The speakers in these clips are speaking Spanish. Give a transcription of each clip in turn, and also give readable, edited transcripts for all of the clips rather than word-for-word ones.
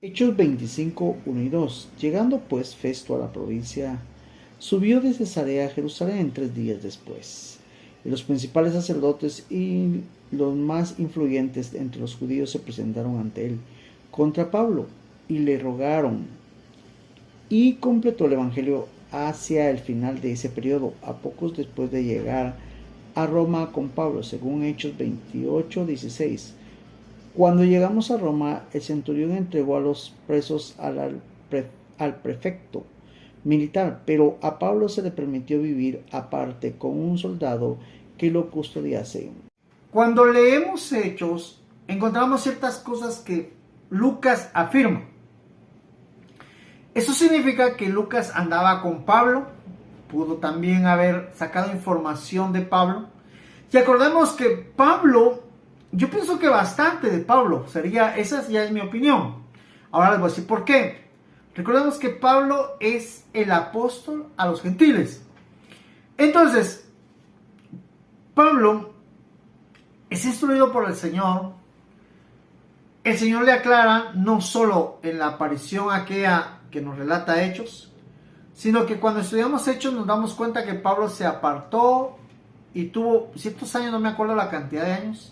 Hechos 25, 1 y 2. Llegando pues Festo a la provincia, subió de Cesarea a Jerusalén 3 días después. Y los principales sacerdotes y los más influyentes entre los judíos se presentaron ante él contra Pablo y le rogaron. Y completó el evangelio hacia el final de ese periodo, a pocos después de llegar a Roma con Pablo, según Hechos 28, 16. Cuando llegamos a Roma, el centurión entregó a los presos al prefecto militar, pero a Pablo se le permitió vivir aparte con un soldado que lo custodiase. Cuando leemos Hechos, encontramos ciertas cosas que Lucas afirma. Eso significa que Lucas andaba con Pablo, pudo también haber sacado información de Pablo. Y acordemos que Pablo, yo pienso que bastante de Pablo, esa ya es mi opinión. Ahora les voy a decir por qué. Recordemos que Pablo es el apóstol a los gentiles. Entonces, Pablo es instruido por el Señor. El Señor le aclara no solo en la aparición aquella que nos relata Hechos, sino que cuando estudiamos Hechos nos damos cuenta que Pablo se apartó y tuvo ciertos años, no me acuerdo la cantidad de años,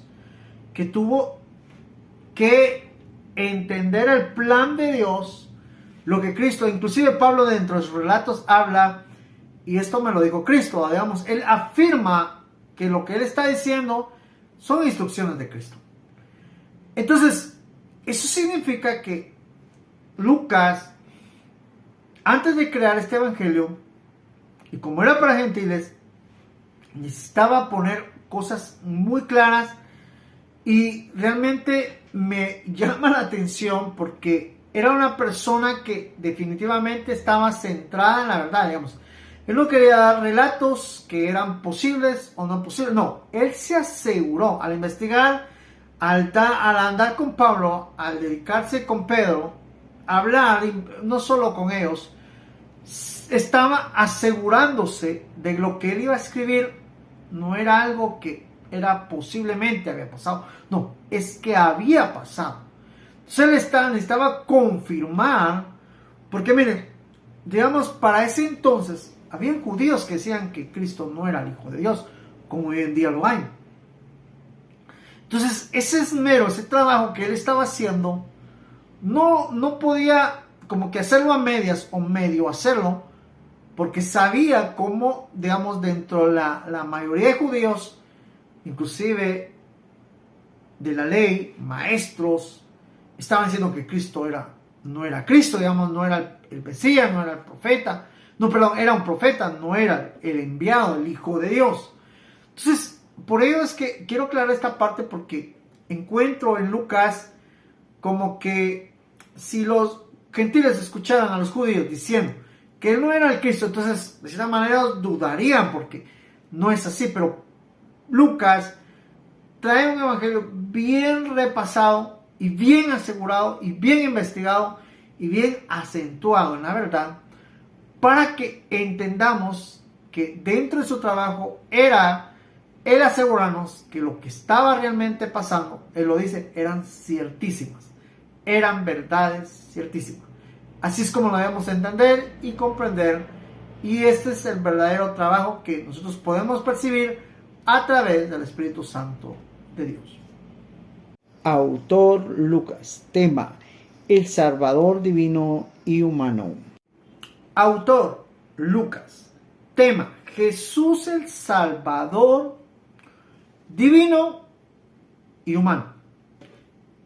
que tuvo que entender el plan de Dios, lo que Cristo, inclusive Pablo dentro de sus relatos habla, y esto me lo dijo Cristo, digamos, él afirma que lo que él está diciendo son instrucciones de Cristo. Entonces, eso significa que Lucas, antes de crear este evangelio, y como era para gentiles, necesitaba poner cosas muy claras, y realmente me llama la atención porque era una persona que definitivamente estaba centrada en la verdad, digamos. Él no quería dar relatos que eran posibles o no posibles, no, él se aseguró al investigar, al andar con Pablo, al dedicarse con Pedro, a hablar, no solo con ellos, estaba asegurándose de lo que él iba a escribir no era algo que era posiblemente había pasado, no, es que había pasado. Entonces él necesitaba confirmar, porque miren, digamos, para ese entonces habían judíos que decían que Cristo no era el Hijo de Dios, como hoy en día lo hay. Entonces ese esmero, ese trabajo que él estaba haciendo, no podía como que hacerlo a medias o medio hacerlo, porque sabía cómo, digamos, dentro de la mayoría de judíos, inclusive de la ley, maestros, estaban diciendo que Cristo no era Cristo, digamos, no era el Mesías, no era el profeta, no, perdón, era un profeta, no era el enviado, el Hijo de Dios. Entonces, por ello es que quiero aclarar esta parte, porque encuentro en Lucas como que si los gentiles escucharan a los judíos diciendo que él no era el Cristo, entonces de cierta manera dudarían, porque no es así. Pero Lucas trae un evangelio bien repasado y bien asegurado y bien investigado y bien acentuado en la verdad, para que entendamos que dentro de su trabajo era el asegurarnos que lo que estaba realmente pasando, él lo dice, eran ciertísimas, eran verdades ciertísimas. Así es como lo debemos entender y comprender, y este es el verdadero trabajo que nosotros podemos percibir a través del Espíritu Santo de Dios. Autor Lucas. Tema: el Salvador divino y humano. Autor Lucas. Tema: Jesús el Salvador divino y humano.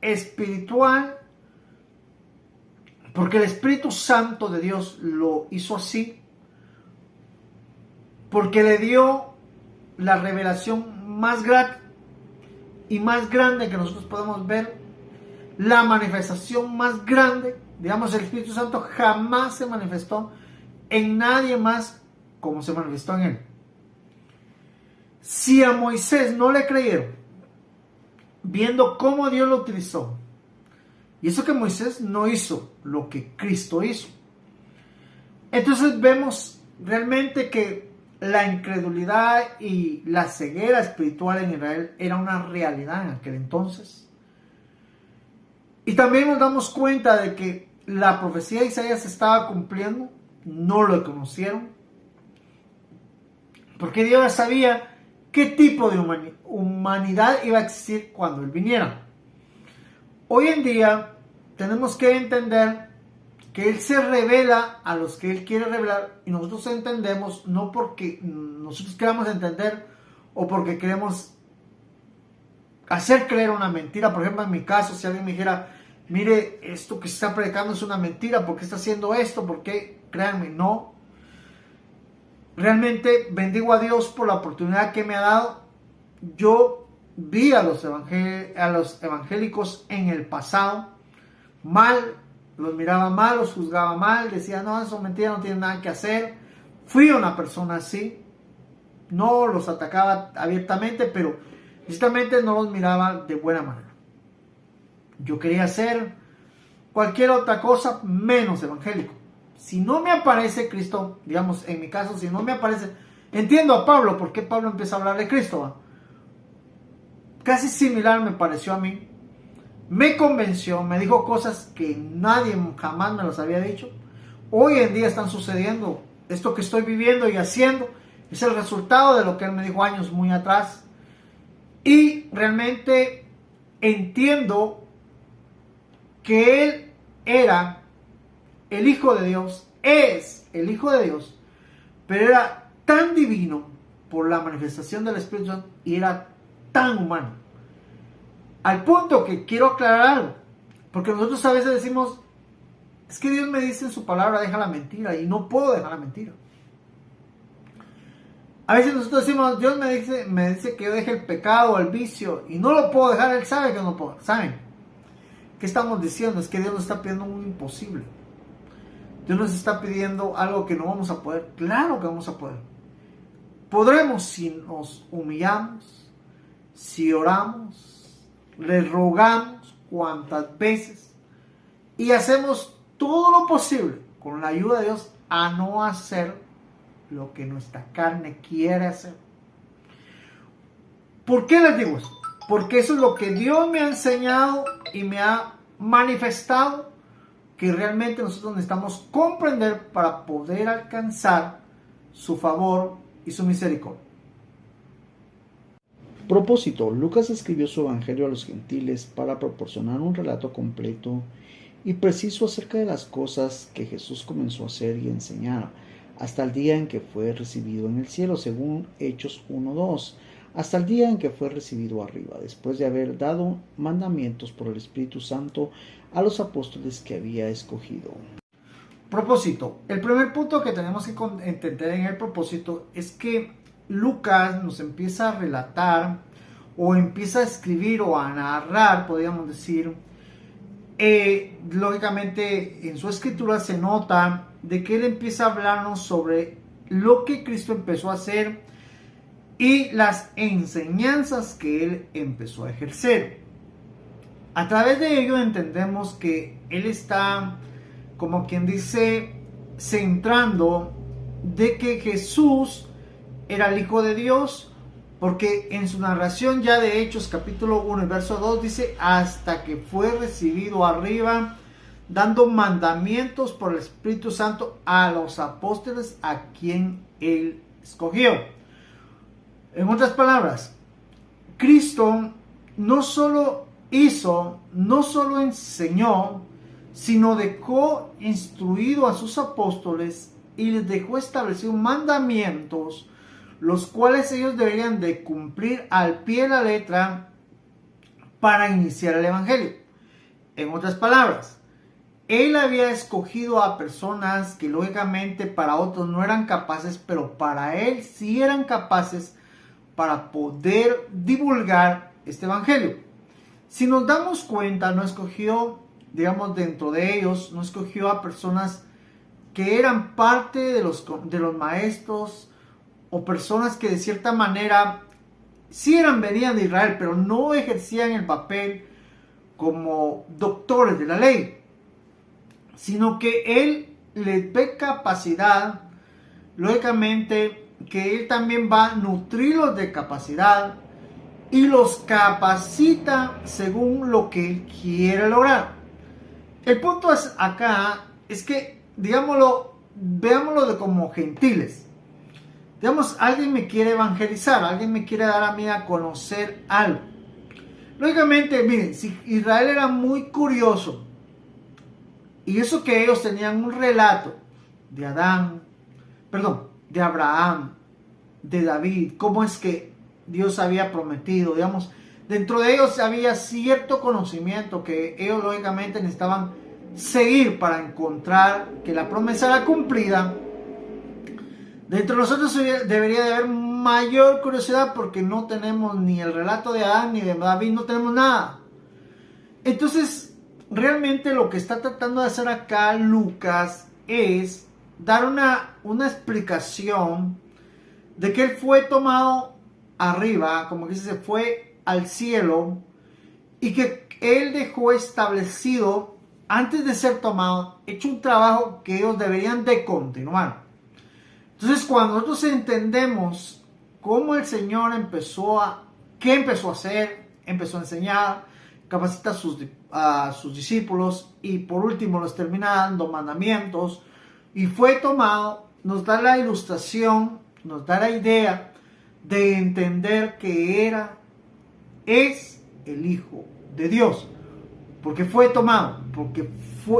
Espiritual, porque el Espíritu Santo de Dios lo hizo así, porque le dio la revelación más grande y más grande que nosotros podemos ver, la manifestación más grande. Digamos, el Espíritu Santo jamás se manifestó en nadie más como se manifestó en él. Si a Moisés no le creyeron, viendo cómo Dios lo utilizó, y eso que Moisés no hizo lo que Cristo hizo, entonces vemos realmente que la incredulidad y la ceguera espiritual en Israel era una realidad en aquel entonces. Y también nos damos cuenta de que la profecía de Isaías se estaba cumpliendo, no lo conocieron, porque Dios ya sabía qué tipo de humanidad iba a existir cuando Él viniera. Hoy en día tenemos que entender que Él se revela a los que Él quiere revelar, y nosotros entendemos no porque nosotros queramos entender o porque queremos hacer creer una mentira. Por ejemplo, en mi caso, si alguien me dijera, mire, esto que se está predicando es una mentira, ¿por qué está haciendo esto? ¿Por qué? Créanme, no. Realmente bendigo a Dios por la oportunidad que me ha dado. Yo vi a los evangélicos en el pasado mal, los miraba mal, los juzgaba mal, decía, no, eso es mentira, no tienen nada que hacer. Fui una persona así, no los atacaba abiertamente, pero justamente no los miraba de buena manera. Yo quería hacer cualquier otra cosa menos evangélico. Si no me aparece Cristo, digamos, en mi caso, si no me aparece, entiendo a Pablo, porque Pablo empieza a hablar de Cristo, ¿va? Casi similar me pareció a mí. Me convenció, me dijo cosas que nadie jamás me las había dicho. Hoy en día están sucediendo. Esto que estoy viviendo y haciendo es el resultado de lo que él me dijo años muy atrás. Y realmente entiendo que él era el Hijo de Dios, es el Hijo de Dios, pero era tan divino por la manifestación del Espíritu Santo y era tan humano. Al punto que quiero aclarar algo, porque nosotros a veces decimos, es que Dios me dice en su palabra, deja la mentira, y no puedo dejar la mentira. A veces nosotros decimos, Dios me dice que yo deje el pecado, el vicio, y no lo puedo dejar, Él sabe que no puedo. ¿Saben? ¿Qué estamos diciendo? Es que Dios nos está pidiendo un imposible. Dios nos está pidiendo algo que no vamos a poder. Claro que vamos a poder. Podremos si nos humillamos, si oramos, le rogamos cuantas veces y hacemos todo lo posible con la ayuda de Dios a no hacer lo que nuestra carne quiere hacer. ¿Por qué les digo eso? Porque eso es lo que Dios me ha enseñado y me ha manifestado, que realmente nosotros necesitamos comprender para poder alcanzar su favor y su misericordia. Propósito: Lucas escribió su evangelio a los gentiles para proporcionar un relato completo y preciso acerca de las cosas que Jesús comenzó a hacer y enseñar hasta el día en que fue recibido en el cielo, según Hechos 1:2, hasta el día en que fue recibido arriba, después de haber dado mandamientos por el Espíritu Santo a los apóstoles que había escogido. Propósito. El primer punto que tenemos que entender en el propósito es que Lucas nos empieza a relatar o empieza a escribir o a narrar, podríamos decir, lógicamente en su escritura se nota de que él empieza a hablarnos sobre lo que Cristo empezó a hacer y las enseñanzas que él empezó a ejercer. A través de ello entendemos que él está, como quien dice, centrando de que Jesús era el Hijo de Dios, porque en su narración ya de Hechos capítulo 1 y verso 2 dice, hasta que fue recibido arriba, dando mandamientos por el Espíritu Santo a los apóstoles a quien él escogió. En otras palabras, Cristo no solo hizo, no solo enseñó, sino dejó instruido a sus apóstoles y les dejó establecidos mandamientos, los cuales ellos deberían de cumplir al pie de la letra para iniciar el evangelio. En otras palabras, él había escogido a personas que lógicamente para otros no eran capaces, pero para él sí eran capaces para poder divulgar este evangelio. Si nos damos cuenta, no escogió, digamos, dentro de ellos, no escogió a personas que eran parte de los maestros o personas que de cierta manera sí venían de Israel, pero no ejercían el papel como doctores de la ley, sino que él les ve capacidad, lógicamente que él también va a nutrirlos de capacidad y los capacita según lo que él quiere lograr. El punto es acá es que, digámoslo, veámoslo de como gentiles. Digamos, alguien me quiere evangelizar, alguien me quiere dar a mí a conocer algo. Lógicamente, miren, si Israel era muy curioso, y eso que ellos tenían un relato de de Abraham, de David, cómo es que Dios había prometido, digamos, dentro de ellos había cierto conocimiento que ellos lógicamente necesitaban seguir para encontrar que la promesa era cumplida. Dentro de nosotros debería de haber mayor curiosidad porque no tenemos ni el relato de Adán ni de David, no tenemos nada. Entonces, realmente lo que está tratando de hacer acá Lucas es dar una explicación de que él fue tomado arriba, como que se fue al cielo, y que él dejó establecido, antes de ser tomado, hecho un trabajo que ellos deberían de continuar. Entonces, cuando nosotros entendemos cómo el Señor qué empezó a hacer, empezó a enseñar, capacita a sus discípulos y por último los termina dando mandamientos y fue tomado, nos da la ilustración, nos da la idea de entender que es el Hijo de Dios, porque fue tomado, porque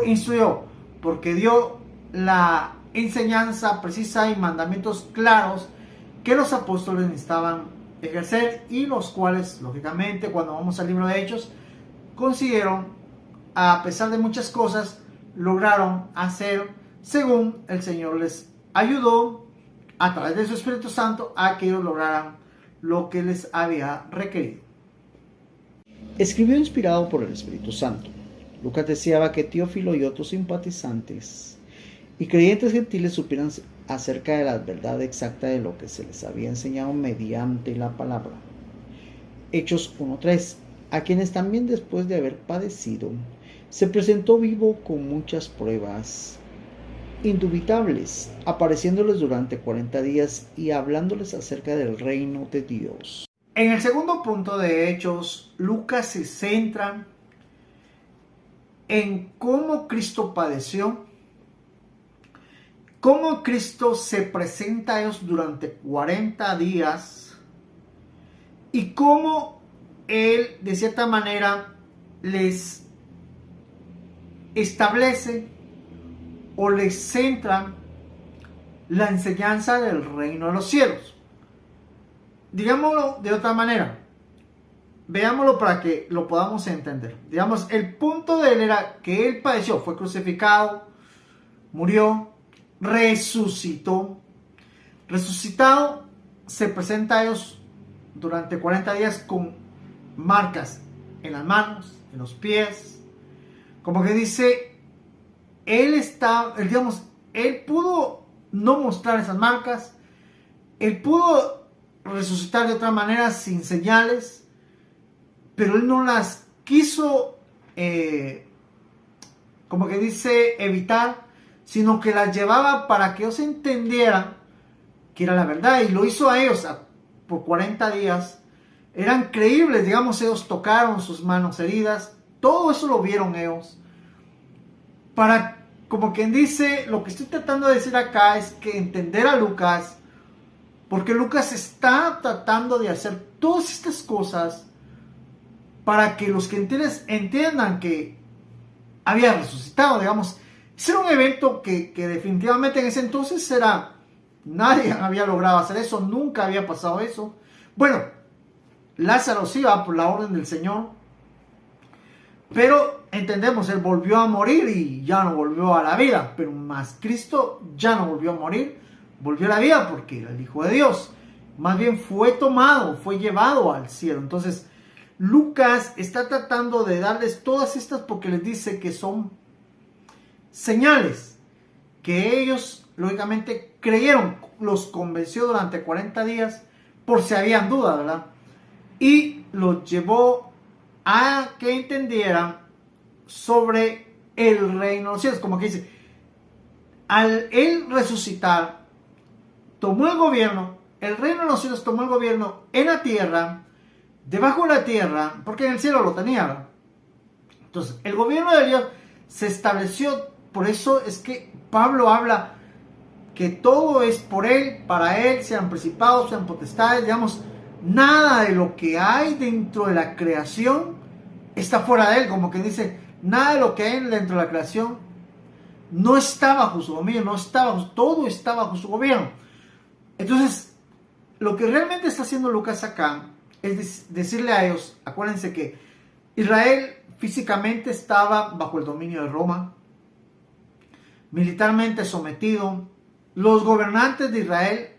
instruyó, porque dio la enseñanza precisa y mandamientos claros que los apóstoles necesitaban ejercer y los cuales, lógicamente, cuando vamos al libro de Hechos, consiguieron, a pesar de muchas cosas, lograron hacer según el Señor les ayudó a través de su Espíritu Santo a que ellos lograran lo que les había requerido. Escribió inspirado por el Espíritu Santo. Lucas deseaba que Teófilo y otros simpatizantes y creyentes gentiles supieran acerca de la verdad exacta de lo que se les había enseñado mediante la palabra. Hechos 1:3, a quienes también después de haber padecido, se presentó vivo con muchas pruebas indubitables, apareciéndoles durante 40 días y hablándoles acerca del reino de Dios. En el segundo punto de Hechos, Lucas se centra en cómo Cristo padeció, cómo Cristo se presenta a ellos durante 40 días y cómo Él, de cierta manera, les establece o les centra la enseñanza del reino de los cielos. Digámoslo de otra manera, veámoslo para que lo podamos entender. Digamos, el punto de él era que él padeció, fue crucificado, murió, resucitó. Resucitado, se presenta a ellos durante 40 días con marcas en las manos, en los pies. Como que dice, él pudo no mostrar esas marcas, él pudo resucitar de otra manera sin señales, pero él no las quiso, como que dice, evitar, sino que las llevaba para que ellos entendieran que era la verdad, y lo hizo a ellos por 40 días. Eran creíbles, digamos, ellos tocaron sus manos heridas, todo eso lo vieron ellos, para, como quien dice, lo que estoy tratando de decir acá es que entender a Lucas, porque Lucas está tratando de hacer todas estas cosas para que los que entiendan que había resucitado, digamos. Ese era un evento que definitivamente en ese entonces nadie había logrado hacer eso, nunca había pasado eso. Bueno, Lázaro sí va por la orden del Señor, pero entendemos, él volvió a morir y ya no volvió a la vida, pero más Cristo ya no volvió a morir, volvió a la vida porque era el Hijo de Dios. Más bien fue tomado, fue llevado al cielo. Entonces, Lucas está tratando de darles todas estas porque les dice que son señales que ellos, lógicamente, creyeron, los convenció durante 40 días por si habían duda, ¿verdad? Y los llevó a que entendieran sobre el reino de los cielos, como que dice, al él resucitar, tomó el gobierno, el reino de los cielos tomó el gobierno en la tierra, debajo de la tierra, porque en el cielo lo tenía, ¿verdad? Entonces, el gobierno de Dios se estableció. Por eso es que Pablo habla que todo es por Él, para Él, sean principados, sean potestades, digamos, nada de lo que hay dentro de la creación está fuera de Él, como que dice, nada de lo que hay dentro de la creación no está bajo su dominio, todo está bajo su gobierno. Entonces, lo que realmente está haciendo Lucas acá es decirle a ellos, acuérdense que Israel físicamente estaba bajo el dominio de Roma, militarmente sometido. Los gobernantes de Israel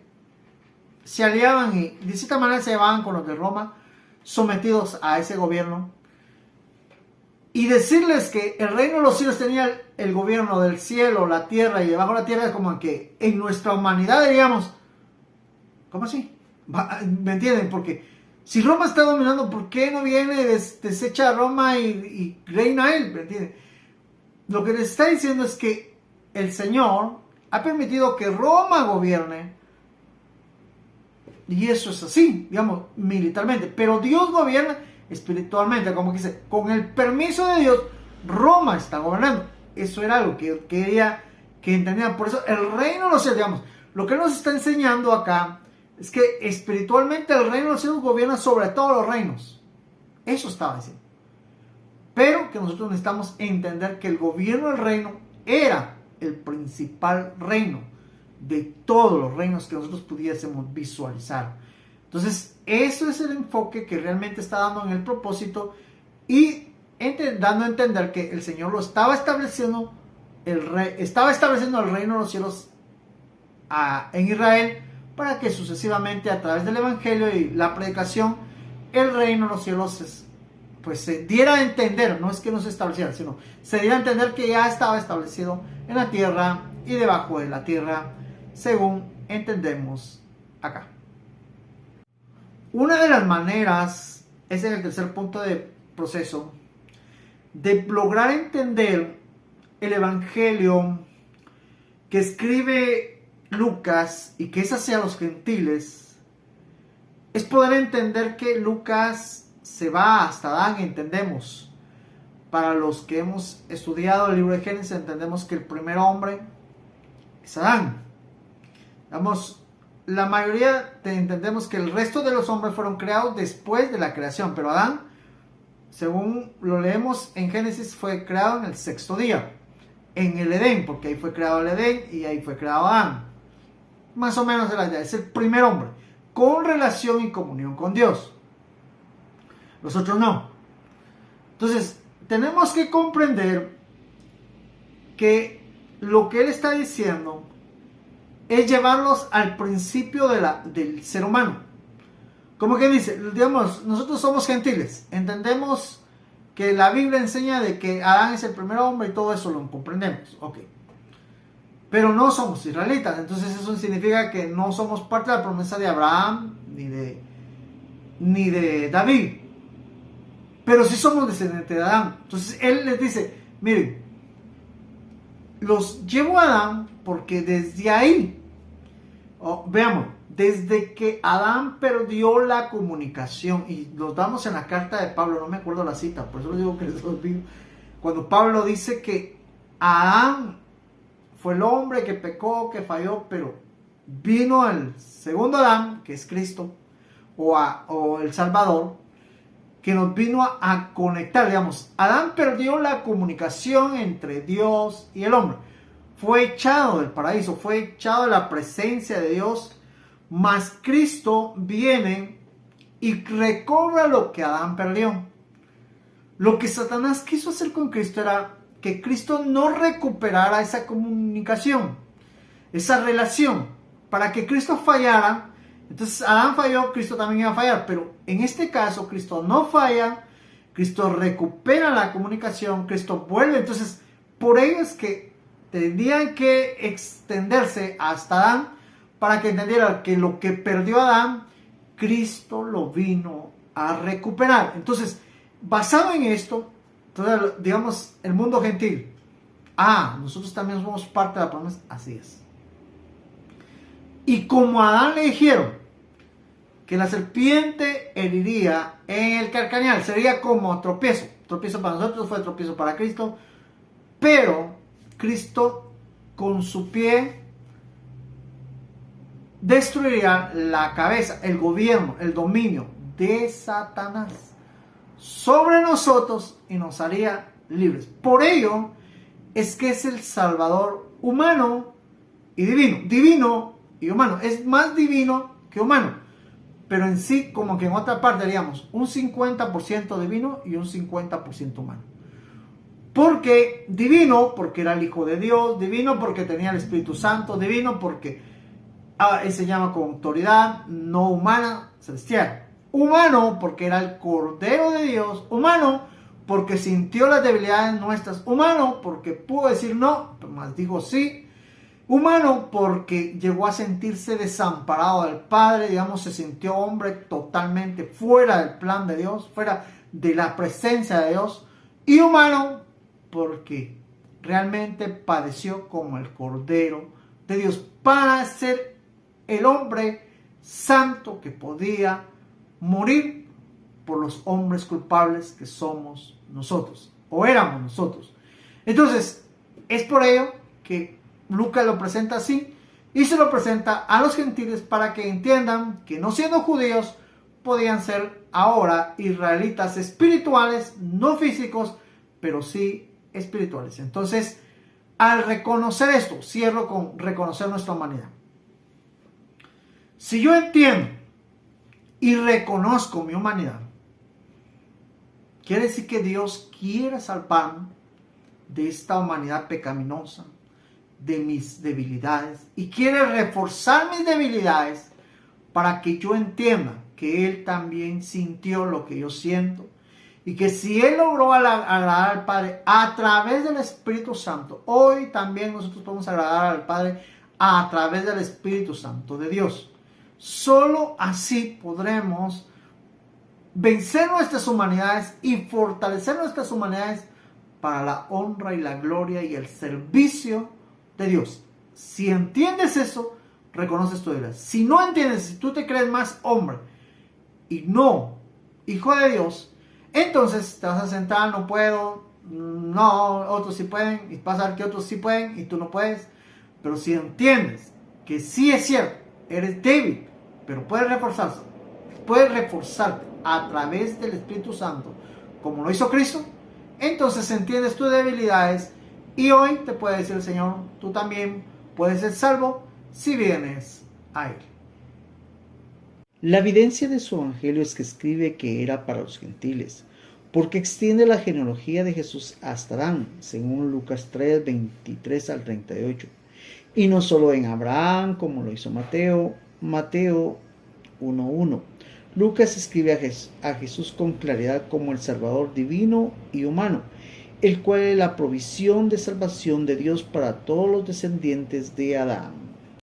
se aliaban y de cierta manera se llevaban con los de Roma, sometidos a ese gobierno. Y decirles que el reino de los cielos tenía el gobierno del cielo, la tierra y debajo de la tierra, es como que en nuestra humanidad diríamos, ¿cómo así? ¿Me entienden? Porque si Roma está dominando, ¿por qué no viene, desecha a Roma y reina él? ¿Me entienden? Lo que les está diciendo es que el Señor ha permitido que Roma gobierne, y eso es así, digamos, militarmente, pero Dios gobierna espiritualmente, como que dice, con el permiso de Dios, Roma está gobernando. Eso era algo que quería que entendieran. Por eso el reino de los cielos, digamos, lo que nos está enseñando acá es que espiritualmente el reino de los cielos gobierna sobre todos los reinos. Eso estaba diciendo. Pero que nosotros necesitamos entender que el gobierno del reino era el principal reino de todos los reinos que nosotros pudiésemos visualizar. Entonces, eso es el enfoque que realmente está dando en el propósito y dando a entender que el Señor lo estaba estableciendo, estaba estableciendo el reino de los cielos en Israel, para que sucesivamente a través del Evangelio y la predicación, el reino de los cielos pues se diera a entender, no es que no se estableciera, sino se diera a entender que ya estaba establecido en la tierra y debajo de la tierra, según entendemos acá. Una de las maneras, es en el tercer punto de proceso, de lograr entender el Evangelio que escribe Lucas y que es hacia los gentiles, es poder entender que Lucas se va hasta Adán. Entendemos, para los que hemos estudiado el libro de Génesis, entendemos que el primer hombre es Adán. Vamos, la mayoría entendemos que el resto de los hombres fueron creados después de la creación, pero Adán, según lo leemos en Génesis, fue creado en el sexto día, en el Edén, porque ahí fue creado el Edén y ahí fue creado Adán. Más o menos la idea, es el primer hombre con relación y comunión con Dios. Los otros no. Entonces, tenemos que comprender que lo que él está diciendo es llevarlos al principio del ser humano. Como que dice, digamos, nosotros somos gentiles, entendemos que la Biblia enseña de que Adán es el primer hombre y todo eso lo comprendemos, ok. Pero no somos israelitas, entonces eso significa que no somos parte de la promesa de Abraham ni de David, pero sí somos descendientes de Adán. Entonces él les dice, miren, los llevo a Adán porque desde ahí, veamos, desde que Adán perdió la comunicación, y los damos en la carta de Pablo, no me acuerdo la cita, por eso les digo que les olvido, cuando Pablo dice que Adán fue el hombre que pecó, que falló, pero vino el segundo Adán, que es Cristo, o el Salvador, que nos vino a conectar, digamos. Adán perdió la comunicación entre Dios y el hombre. Fue echado del paraíso, fue echado de la presencia de Dios, mas Cristo viene y recobra lo que Adán perdió. Lo que Satanás quiso hacer con Cristo era que Cristo no recuperara esa comunicación, esa relación. Para que Cristo fallara, entonces Adán falló, Cristo también iba a fallar, pero en este caso Cristo no falla, Cristo recupera la comunicación, Cristo vuelve. Entonces por ello es que tendrían que extenderse hasta Adán, para que entendieran que lo que perdió Adán, Cristo lo vino a recuperar. Entonces, basado en esto, entonces, digamos, el mundo gentil, nosotros también somos parte de la promesa, así es. Y como a Adán le dijeron que la serpiente heriría en el carcañal, sería como tropiezo. Tropiezo para nosotros, fue tropiezo para Cristo. pero Cristo con su pie destruiría la cabeza, el gobierno, el dominio de Satanás sobre nosotros y nos haría libres. Por ello es que es el Salvador humano y divino. Divino y humano. Es más divino que humano. Pero en sí, como que en otra parte diríamos, un 50% divino y un 50% humano. Porque divino, porque era el Hijo de Dios. Divino porque tenía el Espíritu Santo. Divino porque él se llama con autoridad no humana, celestial. Humano porque era el Cordero de Dios. Humano porque sintió las debilidades nuestras. Humano porque pudo decir no, pero más dijo sí. Humano porque llegó a sentirse desamparado del Padre, digamos, se sintió hombre totalmente fuera del plan de Dios, fuera de la presencia de Dios. Y humano porque realmente padeció como el Cordero de Dios para ser el hombre santo que podía morir por los hombres culpables que somos nosotros, o éramos nosotros. Entonces, es por ello que Lucas lo presenta así, y se lo presenta a los gentiles para que entiendan que no siendo judíos, podían ser ahora israelitas espirituales, no físicos, pero sí espirituales. Entonces, al reconocer esto, cierro con reconocer nuestra humanidad. Si yo entiendo y reconozco mi humanidad, quiere decir que Dios quiere salvarme de esta humanidad pecaminosa, de mis debilidades, y quiere reforzar mis debilidades para que yo entienda que Él también sintió lo que yo siento, y que si Él logró agradar al Padre a través del Espíritu Santo, hoy también nosotros podemos agradar al Padre a través del Espíritu Santo de Dios. Solo así podremos vencer nuestras humanidades y fortalecer nuestras humanidades para la honra y la gloria y el servicio de Dios. Si entiendes eso, reconoces tu debilidad. Si no entiendes, si tú te crees más hombre y no hijo de Dios, entonces te vas a sentar, no puedo, no, otros sí pueden, y vas a ver que otros sí pueden y tú no puedes. Pero si entiendes que sí es cierto, eres débil, pero puedes reforzarte a través del Espíritu Santo, como lo hizo Cristo, entonces entiendes tus debilidades y hoy te puede decir el Señor, tú también puedes ser salvo si vienes a Él. La evidencia de su evangelio es que escribe que era para los gentiles, porque extiende la genealogía de Jesús hasta Adán, según Lucas 3, 23 al 38. Y no solo en Abraham, como lo hizo Mateo 1:1. Lucas escribe a Jesús con claridad como el Salvador divino y humano, el cual es la provisión de salvación de Dios para todos los descendientes de Adán.